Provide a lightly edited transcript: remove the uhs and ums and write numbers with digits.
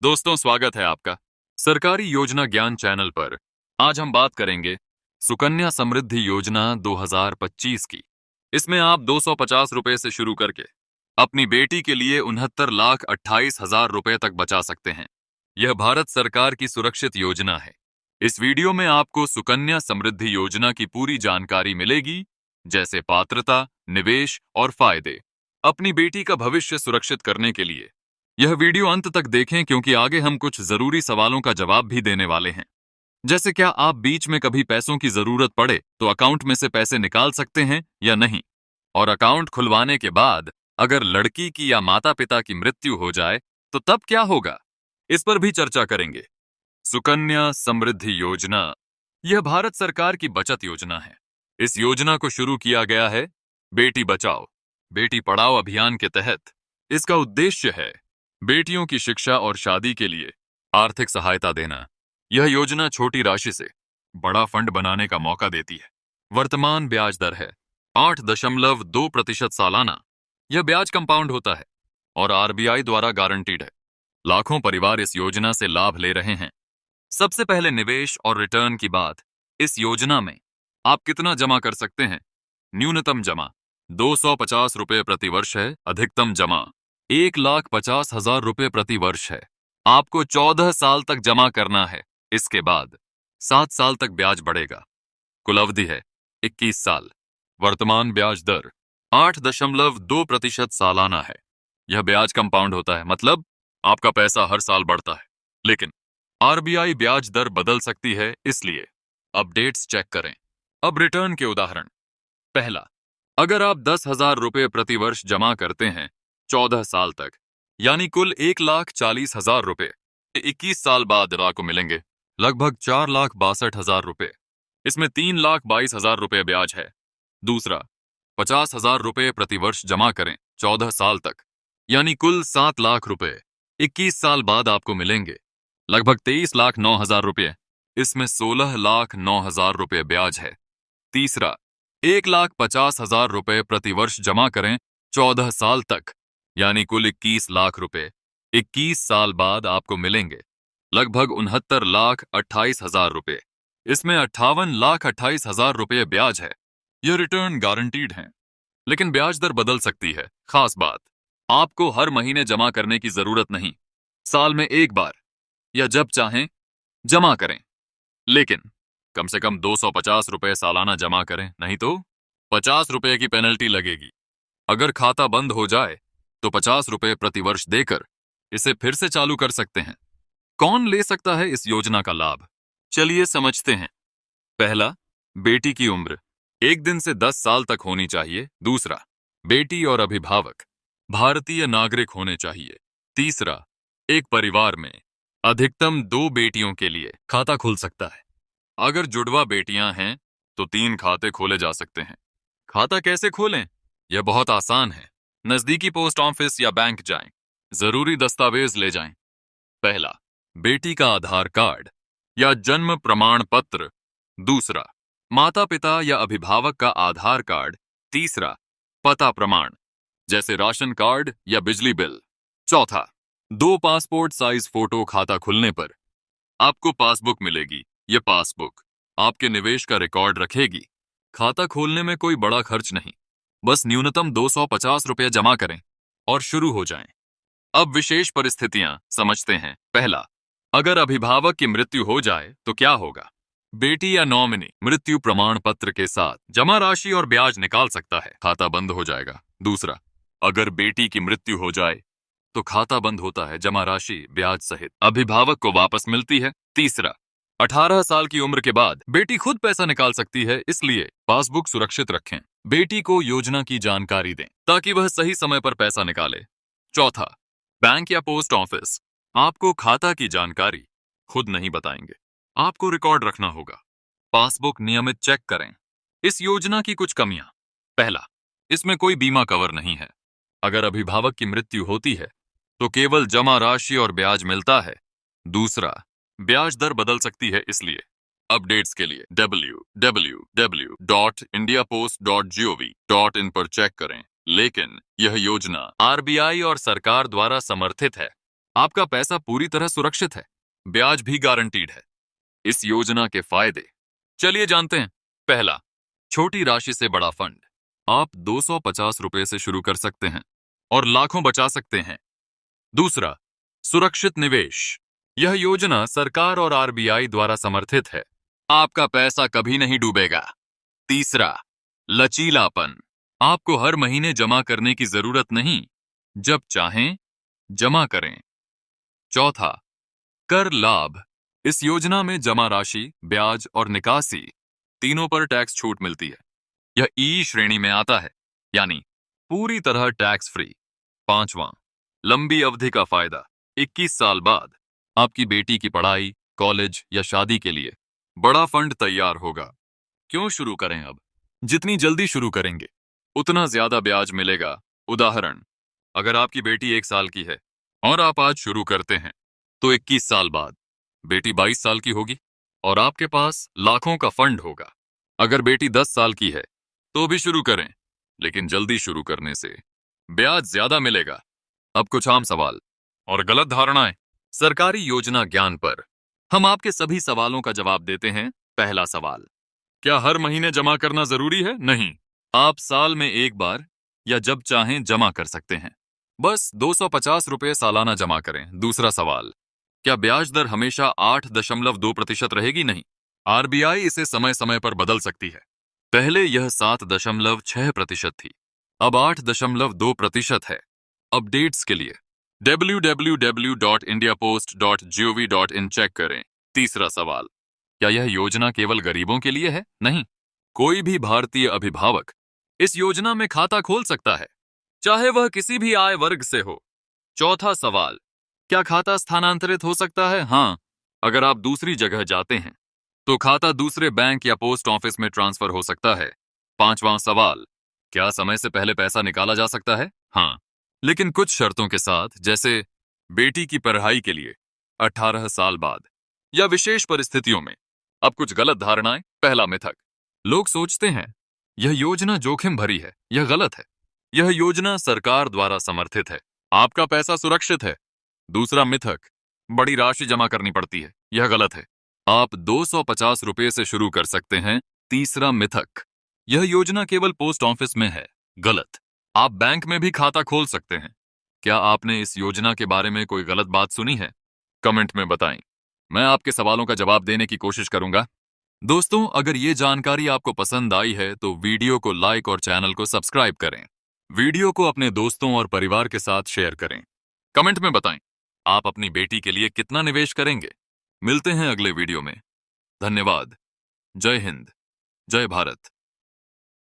दोस्तों, स्वागत है आपका सरकारी योजना ज्ञान चैनल पर। आज हम बात करेंगे सुकन्या समृद्धि योजना 2025 की। इसमें आप 250 रुपए से शुरू करके अपनी बेटी के लिए 69,28,000 रुपए तक बचा सकते हैं। यह भारत सरकार की सुरक्षित योजना है। इस वीडियो में आपको सुकन्या समृद्धि योजना की पूरी जानकारी मिलेगी, जैसे पात्रता, निवेश और फायदे। अपनी बेटी का भविष्य सुरक्षित करने के लिए यह वीडियो अंत तक देखें, क्योंकि आगे हम कुछ जरूरी सवालों का जवाब भी देने वाले हैं। जैसे, क्या आप बीच में कभी पैसों की जरूरत पड़े तो अकाउंट में से पैसे निकाल सकते हैं या नहीं? और अकाउंट खुलवाने के बाद अगर लड़की की या माता पिता की मृत्यु हो जाए तो तब क्या होगा? इस पर भी चर्चा करेंगे। सुकन्या समृद्धि योजना यह भारत सरकार की बचत योजना है। इस योजना को शुरू किया गया है बेटी बचाओ, बेटी पढ़ाओ अभियान के तहत। इसका उद्देश्य है बेटियों की शिक्षा और शादी के लिए आर्थिक सहायता देना। यह योजना छोटी राशि से बड़ा फंड बनाने का मौका देती है। वर्तमान ब्याज दर है 8.2% सालाना। यह ब्याज कंपाउंड होता है और आरबीआई द्वारा गारंटीड है। लाखों परिवार इस योजना से लाभ ले रहे हैं। सबसे पहले निवेश और रिटर्न की बात। इस योजना में आप कितना जमा कर सकते हैं? न्यूनतम जमा 250 रुपए प्रति वर्ष है। अधिकतम जमा 1,50,000 रुपए प्रति वर्ष है। आपको 14 साल तक जमा करना है। इसके बाद 7 साल तक ब्याज बढ़ेगा। कुल अवधि है 21 साल। वर्तमान ब्याज दर 8.2% सालाना है। यह ब्याज कंपाउंड होता है, मतलब आपका पैसा हर साल बढ़ता है। लेकिन आरबीआई ब्याज दर बदल सकती है, इसलिए अपडेट्स चेक करें। अब रिटर्न के उदाहरण। पहला, अगर आप 10,000 रुपए प्रति वर्ष जमा करते हैं 14 साल तक, यानी कुल 1,40,000 रुपए 21 साल बाद आपको मिलेंगे लगभग 4,62,000 रुपए। इसमें 3,22,000 रुपए ब्याज है। दूसरा, 50,000 रुपए प्रति वर्ष जमा करें 14 साल तक, यानी कुल 7 लाख रुपए 21 साल बाद आपको मिलेंगे लगभग 23,09,000 रुपए। इसमें 16,09,000 रुपए ब्याज है। तीसरा, 1,50,000 रुपए प्रति वर्ष जमा करें 14 साल तक, यानी कुल 21 लाख रुपए 21 साल बाद आपको मिलेंगे लगभग 69,28,000 रुपए। इसमें 58,28,000 रुपए ब्याज है। यह रिटर्न गारंटीड है, लेकिन ब्याज दर बदल सकती है। खास बात, आपको हर महीने जमा करने की जरूरत नहीं। साल में एक बार या जब चाहें जमा करें, लेकिन कम से कम 250 रुपए सालाना जमा करें, नहीं तो 50 रुपए की पेनल्टी लगेगी। अगर खाता बंद हो जाए तो 50 रुपए प्रति वर्ष देकर इसे फिर से चालू कर सकते हैं। कौन ले सकता है इस योजना का लाभ? चलिए समझते हैं। पहला, बेटी की उम्र 1 दिन से 10 साल तक होनी चाहिए। दूसरा, बेटी और अभिभावक भारतीय नागरिक होने चाहिए। तीसरा, एक परिवार में अधिकतम 2 बेटियों के लिए खाता खुल सकता है। अगर जुड़वा बेटियां हैं तो 3 खाते खोले जा सकते हैं। खाता कैसे खोलें? यह बहुत आसान है। नजदीकी पोस्ट ऑफिस या बैंक जाएं। जरूरी दस्तावेज ले जाएं। पहला, बेटी का आधार कार्ड या जन्म प्रमाण पत्र। दूसरा, माता पिता या अभिभावक का आधार कार्ड। तीसरा, पता प्रमाण जैसे राशन कार्ड या बिजली बिल। चौथा, 2 पासपोर्ट साइज फोटो। खाता खुलने पर आपको पासबुक मिलेगी। यह पासबुक आपके निवेश का रिकॉर्ड रखेगी। खाता खोलने में कोई बड़ा खर्च नहीं, बस न्यूनतम 250 रुपए जमा करें और शुरू हो जाएं। अब विशेष परिस्थितियां समझते हैं। पहला, अगर अभिभावक की मृत्यु हो जाए तो क्या होगा? बेटी या नॉमिनी मृत्यु प्रमाण पत्र के साथ जमा राशि और ब्याज निकाल सकता है। खाता बंद हो जाएगा। दूसरा, अगर बेटी की मृत्यु हो जाए तो खाता बंद होता है, जमा राशि ब्याज सहित अभिभावक को वापस मिलती है। तीसरा, 18 साल की उम्र के बाद बेटी खुद पैसा निकाल सकती है, इसलिए पासबुक सुरक्षित रखें। बेटी को योजना की जानकारी दें ताकि वह सही समय पर पैसा निकाले। चौथा, बैंक या पोस्ट ऑफिस आपको खाता की जानकारी खुद नहीं बताएंगे, आपको रिकॉर्ड रखना होगा। पासबुक नियमित चेक करें। इस योजना की कुछ कमियां। पहला, इसमें कोई बीमा कवर नहीं है। अगर अभिभावक की मृत्यु होती है तो केवल जमा राशि और ब्याज मिलता है। दूसरा, ब्याज दर बदल सकती है, इसलिए अपडेट्स के लिए www.indiapost.gov.in पर चेक करें। लेकिन यह योजना आरबीआई और सरकार द्वारा समर्थित है। आपका पैसा पूरी तरह सुरक्षित है, ब्याज भी गारंटीड है। इस योजना के फायदे चलिए जानते हैं। पहला, छोटी राशि से बड़ा फंड। आप 250 रुपए से शुरू कर सकते हैं और लाखों बचा सकते हैं। दूसरा, सुरक्षित निवेश। यह योजना सरकार और आरबीआई द्वारा समर्थित है। आपका पैसा कभी नहीं डूबेगा। तीसरा, लचीलापन। आपको हर महीने जमा करने की जरूरत नहीं, जब चाहें जमा करें। चौथा, कर लाभ। इस योजना में जमा राशि, ब्याज और निकासी तीनों पर टैक्स छूट मिलती है। यह ई श्रेणी में आता है, यानी पूरी तरह टैक्स फ्री। पांचवां, लंबी अवधि का फायदा। 21 साल बाद आपकी बेटी की पढ़ाई, कॉलेज या शादी के लिए बड़ा फंड तैयार होगा। क्यों शुरू करें अब? जितनी जल्दी शुरू करेंगे उतना ज्यादा ब्याज मिलेगा। उदाहरण, अगर आपकी बेटी 1 साल की है और आप आज शुरू करते हैं, तो 21 साल बाद बेटी 22 साल की होगी और आपके पास लाखों का फंड होगा। अगर बेटी 10 साल की है तो भी शुरू करें, लेकिन जल्दी शुरू करने से ब्याज ज्यादा मिलेगा। अब कुछ आम सवाल और गलत धारणाएं। सरकारी योजना ज्ञान पर हम आपके सभी सवालों का जवाब देते हैं। पहला सवाल, क्या हर महीने जमा करना जरूरी है? नहीं, आप साल में एक बार या जब चाहें जमा कर सकते हैं। बस 250 रुपए सालाना जमा करें। दूसरा सवाल, क्या ब्याज दर हमेशा 8.2% रहेगी? नहीं, आरबीआई इसे समय समय पर बदल सकती है। पहले यह 7.6% थी, अब 8.2% है। अपडेट्स के लिए www.indiapost.gov.in चेक करें। तीसरा सवाल, क्या यह योजना केवल गरीबों के लिए है? नहीं, कोई भी भारतीय अभिभावक इस योजना में खाता खोल सकता है, चाहे वह किसी भी आय वर्ग से हो। चौथा सवाल, क्या खाता स्थानांतरित हो सकता है? हाँ, अगर आप दूसरी जगह जाते हैं तो खाता दूसरे बैंक या पोस्ट ऑफिस में ट्रांसफर हो सकता है। पांचवां सवाल, क्या समय से पहले पैसा निकाला जा सकता है? हाँ, लेकिन कुछ शर्तों के साथ, जैसे बेटी की पढ़ाई के लिए 18 साल बाद या विशेष परिस्थितियों में। अब कुछ गलत धारणाएं। पहला मिथक, लोग सोचते हैं यह योजना जोखिम भरी है। यह गलत है। यह योजना सरकार द्वारा समर्थित है, आपका पैसा सुरक्षित है। दूसरा मिथक, बड़ी राशि जमा करनी पड़ती है। यह गलत है, आप 250 रुपए से शुरू कर सकते हैं। तीसरा मिथक, यह योजना केवल पोस्ट ऑफिस में है। गलत, आप बैंक में भी खाता खोल सकते हैं। क्या आपने इस योजना के बारे में कोई गलत बात सुनी है? कमेंट में बताएं, मैं आपके सवालों का जवाब देने की कोशिश करूंगा। दोस्तों, अगर ये जानकारी आपको पसंद आई है तो वीडियो को लाइक और चैनल को सब्सक्राइब करें। वीडियो को अपने दोस्तों और परिवार के साथ शेयर करें। कमेंट में बताएं, आप अपनी बेटी के लिए कितना निवेश करेंगे। मिलते हैं अगले वीडियो में। धन्यवाद। जय हिंद, जय भारत।